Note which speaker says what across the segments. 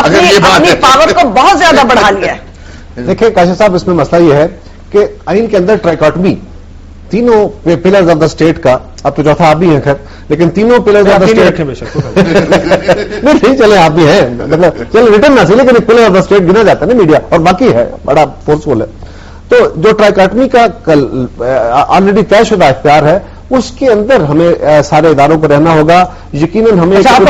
Speaker 1: اپنی پاور کو بہت زیادہ بڑھا لیا ہے.
Speaker 2: دیکھیں کاشف صاحب، اس میں مسئلہ یہ ہے کہ آئین کے اندر ٹرائکاٹمی تینوں پلرز آف دا اسٹیٹ کا، اب تو چوتھا آپ بھی ہیں خیر، لیکن تینوں پلرز آف دا اسٹیٹ نہیں چلے آپ بھی ہیں، مطلب چلے ریٹرن نہ سی، لیکن ایک پلر آف دا اسٹیٹ گنا جاتا ہے نا میڈیا، اور باقی ہے بڑا فورسفل ہے. تو جو ٹرائکاٹمی کا آلریڈی طے شدہ اختیار ہے، اس کے اندر ہمیں سارے اداروں کو رہنا ہوگا. یقیناً ہمیں
Speaker 3: آپ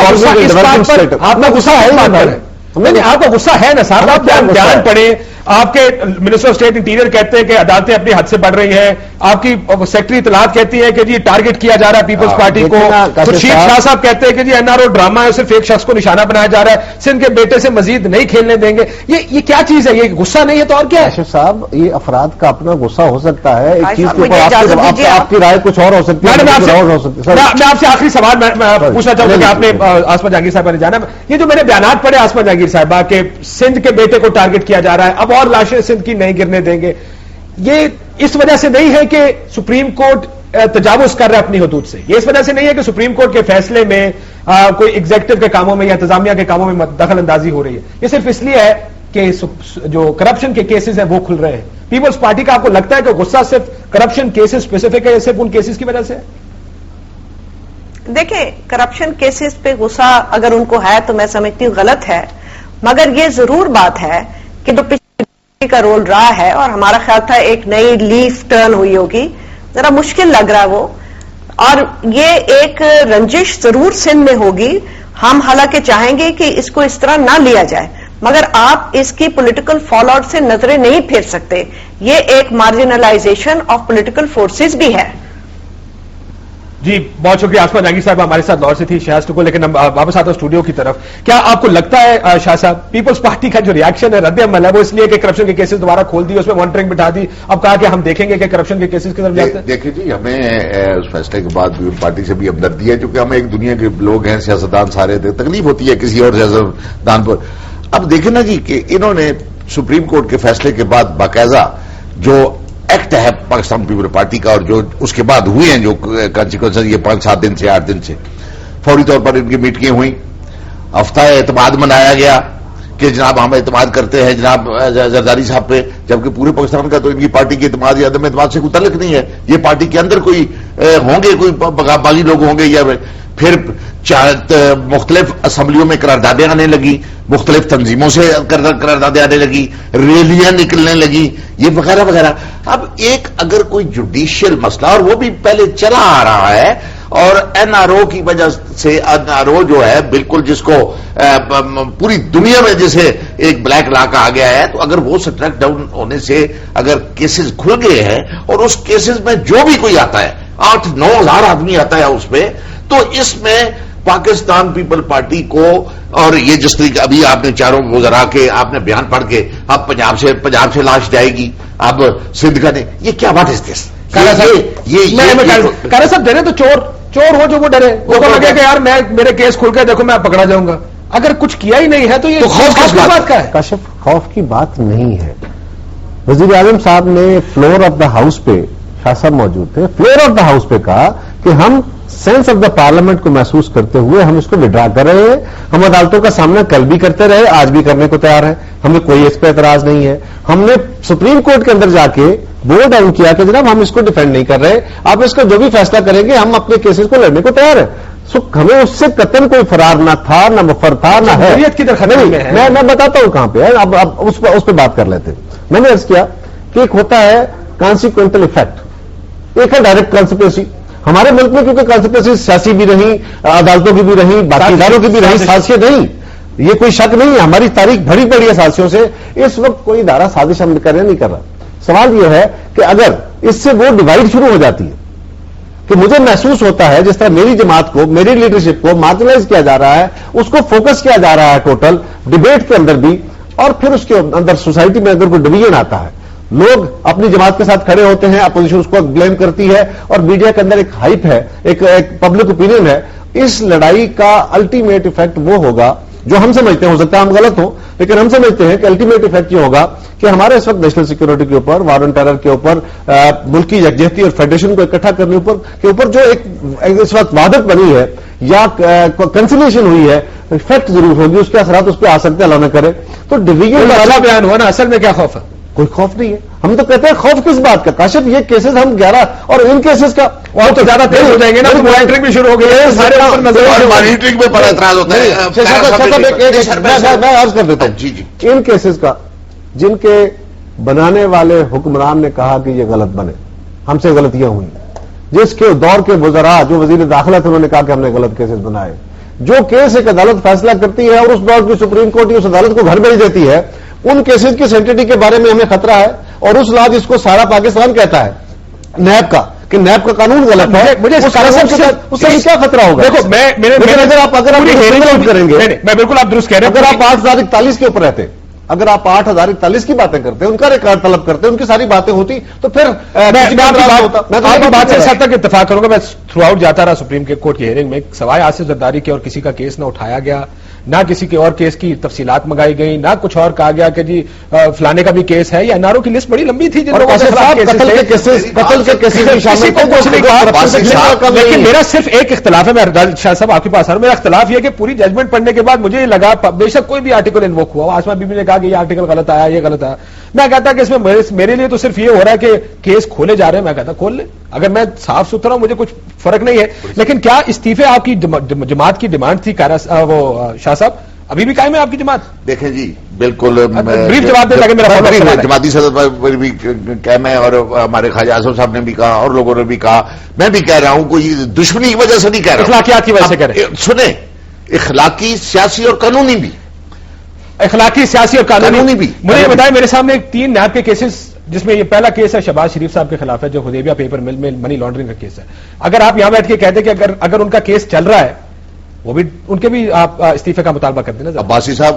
Speaker 3: کا غصہ ہے نا صاحب، آپ بیان پڑھیں. آپ کے منسٹر آف اسٹیٹ انٹیریئر کہتے ہیں کہ عدالتیں اپنی حد سے بڑھ رہی ہیں، آپ کی سیکرٹری اطلاعات کہتی ہے کہ جی ٹارگٹ کیا جا رہا ہے پیپلز پارٹی کو، خورشید شاہ صاحب کہتے ہیں کہ جی NRO ڈرامہ ہے، صرف ایک شخص کو نشانہ بنایا جا رہا ہے، سندھ کے بیٹے سے مزید نہیں کھیلنے دیں گے. یہ کیا چیز ہے؟ یہ غصہ نہیں ہے تو اور کیا ہے؟
Speaker 2: کاشف صاحب، یہ افراد کا اپنا غصہ ہو سکتا ہے، ایک چیز کے اوپر آپ کی رائے کچھ اور ہو سکتی ہے.
Speaker 3: میں آپ سے آخری سوال پوچھنا چاہوں گا کہ آپ نے آسما جہانگیر صاحبہ نے جانا، یہ جو میں نے بیانات پڑھے آسما جہانگیر صاحبہ کہ سندھ کے بیٹے کو ٹارگٹ کیا جا رہا ہے، اب اور لاشیں سندھ کی نہیں گرنے دیں گے، یہ اس وجہ سے نہیں ہے کہ سپریم کورٹ تجاوز کر رہا ہے اپنی حدود سے، یہ اس وجہ سے نہیں ہے کہ سپریم کورٹ کے فیصلے میں کوئی ایگزیکٹو کے کاموں میں یا انتظامیہ کے کاموں میں دخل اندازی ہو رہی ہے، یہ صرف اس لیے ہے کہ جو کرپشن کے کیسز ہیں وہ کھل رہے ہیں. پیپلز پارٹی کا آپ کو لگتا ہے کہ غصہ صرف کرپشن کیسز اسپیسیفک ہے یا صرف ان کیسز کی وجہ سے؟
Speaker 1: دیکھیں، کرپشن کیسز پہ غصہ اگر ان کو ہے تو میں سمجھتی ہوں غلط ہے، مگر یہ ضرور بات ہے کہ جو پچھلی کا رول رہا ہے، اور ہمارا خیال تھا ایک نئی لیف ٹرن ہوئی ہوگی، ذرا مشکل لگ رہا ہے وہ، اور یہ ایک رنجش ضرور سندھ میں ہوگی. ہم حالانکہ چاہیں گے کہ اس کو اس طرح نہ لیا جائے، مگر آپ اس کی پولیٹیکل فال آؤٹ سے نظریں نہیں پھیر سکتے. یہ ایک مارجنلائزیشن آف پولیٹیکل فورسز بھی ہے.
Speaker 3: جی بہت شکریہ. آسما جہانگیر صاحب ہمارے ساتھ لاہور سے تھی شہاز ٹکو، لیکن ہم واپس آتا ہوں اسٹوڈیو کی طرف. کیا آپ کو لگتا ہے شاہ صاحب پیپلز پارٹی کا جو ریاکشن ہے، رد عمل ہے، وہ اس لیے کہ کرپشن کے کیسز دوبارہ کھول دی، اس میں مانیٹرنگ بٹھا دی، اب کہا کہ ہم دیکھیں گے کہ کرپشن کے کیسز کی طرف جاتے ہیں؟
Speaker 4: دیکھیں جی، ہمیں اس فیصلے کے بعد پیپلز پارٹی سے بھی ہمدردی ہے، کیونکہ ہم ایک دنیا کے لوگ ہیں، سیاستدان سارے، تکلیف ہوتی ہے کسی اور سیاستدان پر. اب دیکھیں نا جی کہ انہوں نے سپریم کورٹ کے فیصلے کے بعد باقاعدہ جو ایکٹ ہے پاکستان پیپل پارٹی کا، اور جو اس کے بعد ہوئے ہیں جو کانسیکوینسز، یہ 5-7 دن سے 8 دن سے فوری طور پر ان کی میٹنگیں ہوئیں، ہفتہ اعتماد منایا گیا کہ جناب ہم اعتماد کرتے ہیں جناب زرداری صاحب پہ، جبکہ پورے پاکستان کا تو ان کی پارٹی کے اعتماد یا عدم اعتماد سے کوئی تعلق نہیں ہے. یہ پارٹی کے اندر کوئی ہوں گے، کوئی باغی لوگ ہوں گے، یا پھر مختلف اسمبلیوں میں قراردادیں آنے لگی، مختلف تنظیموں سے قراردادیں آنے لگی، ریلیاں نکلنے لگی، یہ وغیرہ وغیرہ. اب ایک اگر کوئی جوڈیشل مسئلہ، اور وہ بھی پہلے چلا آ رہا ہے، اور NRO کی وجہ سے NRO جو ہے بالکل جس کو پوری دنیا میں جیسے ایک بلیک لا کہا گیا ہے، تو اگر وہ سٹریک ڈاؤن ہونے سے اگر کیسز کھل گئے ہیں، اور اس کیسز میں جو بھی کوئی آتا ہے 8-9 ہزار آدمی آتا ہے اس پہ، تو اس میں پاکستان پیپل پارٹی کو، اور یہ جس طریقے ابھی آپ نے چاروں وزراء کے آپ نے بیان پڑھ کے، اب پنجاب سے لاش جائے گی، اب سندھ کا نہیں، یہ کیا بات ہے اس؟
Speaker 3: کارا صاحب ڈرے تو چور ہو جو وہ ڈرے، وہ تو لگے کہ یار میرے کیس کھل کے دیکھو میں پکڑا جاؤں گا. اگر کچھ کیا ہی نہیں ہے تو یہ خوف کس بات کا ہے؟
Speaker 2: کاشف، خوف کی بات نہیں ہے. وزیر اعظم صاحب نے فلور آف دا ہاؤس پہ، شاہ صاحب موجود تھے، فلور آف دا ہاؤس پہ کہا کہ ہم سینس آف دا پارلیمنٹ کو محسوس کرتے ہوئے ہم اس کو وڈرا کر رہے ہیں. ہم عدالتوں کا سامنا کل بھی کرتے رہے، آج بھی کرنے کو تیار ہیں، ہمیں کوئی اس پہ اعتراض نہیں ہے. ہم نے سپریم کورٹ کے اندر جا کے بورڈ ڈاؤن کیا کہ جناب ہم اس کو ڈیفینڈ نہیں کر رہے، آپ اس کا جو بھی فیصلہ کریں گے ہم اپنے کیسز کو لڑنے کو تیار ہیں. ہمیں اس سے قطعاً کوئی فرار نہ تھا، نہ مفر تھا، نہ ہے. میں بتاتا ہوں کہاں پہ ہے، اب اس پہ بات کر لیتے ہیں. میں نے عرض کیا کہ ایک ہوتا ہے کانسیکوینٹل ایفیکٹ، ایک ہے ڈائریکٹ کانسیکوینسی. ہمارے ملک میں کیونکہ کانسیکوینسی سیاسی بھی رہی، عدالتوں کی بھی رہی، باقی اداروں کی بھی رہی، سازشیں نہیں، یہ کوئی شک نہیں ہے. ہماری تاریخ بھری پڑی ہے سازشوں سے. اس وقت کوئی ادارہ سازش ہم کر رہے نہیں کر رہا. سوال یہ ہے کہ اگر اس سے وہ ڈیوائڈ شروع ہو جاتی ہے کہ مجھے محسوس ہوتا ہے جس طرح میری جماعت کو، میری لیڈرشپ کو مارجنلائز کیا جا رہا ہے، اس کو فوکس کیا جا رہا ہے ٹوٹل ڈیبیٹ کے اندر بھی، اور پھر اس کے اندر سوسائٹی میں اگر کوئی ڈویژن آتا ہے، لوگ اپنی جماعت کے ساتھ کھڑے ہوتے ہیں، اپوزیشن اس کو بلیم کرتی ہے، اور میڈیا کے اندر ایک ہائپ ہے، ایک پبلک اوپینین ہے. اس لڑائی کا الٹیمیٹ ایفیکٹ وہ ہوگا جو ہم سمجھتے ہیں، ہو سکتا ہے ہم غلط ہوں، لیکن ہم سمجھتے ہیں کہ الٹیمیٹ ایفیکٹ یہ ہوگا کہ ہمارے اس وقت نیشنل سیکورٹی کے اوپر، وار آن ٹیرر کے اوپر، ملک کی یکجہتی اور فیڈریشن کو اکٹھا کرنے کے اوپر جو ایک اس وقت وحدت بنی ہے یا کنسلیشن ہوئی ہے، فیکٹ ضرور ہوگی، اس کے اثرات اس پہ آ سکتے ہیں، اللہ نہ کرے. تو ڈویژن
Speaker 3: اچھا بیان ہوا نا، اصل میں کیا خوف ہے؟
Speaker 2: کوئی خوف نہیں ہے. ہم تو کہتے ہیں خوف کس بات کا کاشف، یہ کیسز ہم 11 اور ان کیسز کا
Speaker 3: اور تو زیادہ تیز ہو جائیں گے نا، تو مانیٹرنگ بھی شروع ہو گئی ہے، سارے اوپر نظر
Speaker 4: اور مانیٹرنگ میں بڑا اعتراض ہوتا ہے.
Speaker 2: میں عرض کر دیتا ہوں
Speaker 4: جی جی
Speaker 2: ان کیسز کا جن کے بنانے والے حکمران نے کہا کہ یہ غلط بنے، ہم سے غلطیاں ہوئی، جس کے دور کے وزراء جو وزیر داخلہ تھے انہوں نے کہا کہ ہم نے غلط کیسز بنائے، جو کیس ایک عدالت فیصلہ کرتی ہے اور اس دور کی سپریم کورٹ اس عدالت کو گھر بھیج دیتی ہے، ان کیسز کی سینٹیٹی کے بارے میں ہمیں خطرہ ہے. اور اس لاج اس کو سارا پاکستان کہتا ہے نیب کا کہ نیب کا قانون غلط ہے،
Speaker 3: مجھے اس
Speaker 2: سے کیا خطرہ ہوگا؟
Speaker 3: دیکھو
Speaker 2: اگر آپ کریں گے،
Speaker 3: میں بالکل آپ درست کہہ رہے ہیں.
Speaker 2: اگر آپ 8,041 کے اوپر رہتے، اگر آپ 8,041 کی باتیں کرتے، ان کا ریکارڈ طلب کرتے، ان کی ساری باتیں ہوتی تو پھر
Speaker 3: میں آپ کی بات سے اس حد تک اتفاق کروں گا. میں تھرو آؤٹ جاتا رہا سپریم کورٹ کی ہیئرنگ میں، سوائے آصف زرداری کے اور کسی کا کیس نہ اٹھایا گیا، نہ کسی کے اور کیس کی تفصیلات منگائی گئی، نہ کچھ اور کہا گیا کہ جی فلانے کا بھی کیس ہے. یا این آر او کی لسٹ بڑی لمبی تھی جن لوگوں کے خلاف
Speaker 2: قتل کے کیسز بھی شامل
Speaker 3: تھے. لیکن میرا صرف ایک اختلاف ہے، میں شاہ صاحب آپ کے پاس آ رہا ہوں. میرا اختلاف یہ ہے کہ پوری ججمنٹ پڑھنے کے بعد مجھے یہ لگا، بے شک کوئی بھی آرٹیکل انووک ہوا، آسما بی بی نے کہا کہ یہ آرٹیکل غلط آیا، یہ غلط آیا. میں کہتا کہ اس میں میرے لیے تو صرف یہ ہو رہا ہے کہ کیس کھولے جا رہے ہیں. میں کہتا کھول لیں، اگر میں صاف ستھرا ہوں مجھے کچھ فرق نہیں ہے. لیکن کیا استعفے آپ کی جماعت کی ڈیمانڈ تھی وہ شاہ صاحب ابھی بھی قائم ہے آپ کی جماعت؟
Speaker 4: دیکھیں جی بالکل
Speaker 3: بریف جواب دے تاکہ میرا
Speaker 4: جماعتی صدر پر بھی قائم ہے، اور ہمارے خواجہ اعظم صاحب نے بھی کہا اور لوگوں نے بھی کہا. میں بھی کہہ رہا ہوں کوئی دشمنی کی وجہ سے نہیں کہہ رہا،
Speaker 3: اخلاقیات کی وجہ سے کہہ رہے ہیں.
Speaker 4: سنیں، اخلاقی، سیاسی اور قانونی بھی.
Speaker 3: اخلاقی، سیاسی اور قانونی
Speaker 4: بھی.
Speaker 3: مجھے بتائیں، میرے سامنے 3 نیب کے کیسز، جس میں یہ پہلا کیس ہے شہباز شریف صاحب کے خلاف ہے جو حدیبیہ پیپر مل میں منی لانڈرنگ کا کیس ہے. اگر آپ یہاں بیٹھ کے کہتے کہ اگر ان کا کیس چل رہا ہے، وہ بھی ان کے بھی آپ استعفے کا مطالبہ کر دیں نا.
Speaker 4: عباسی صاحب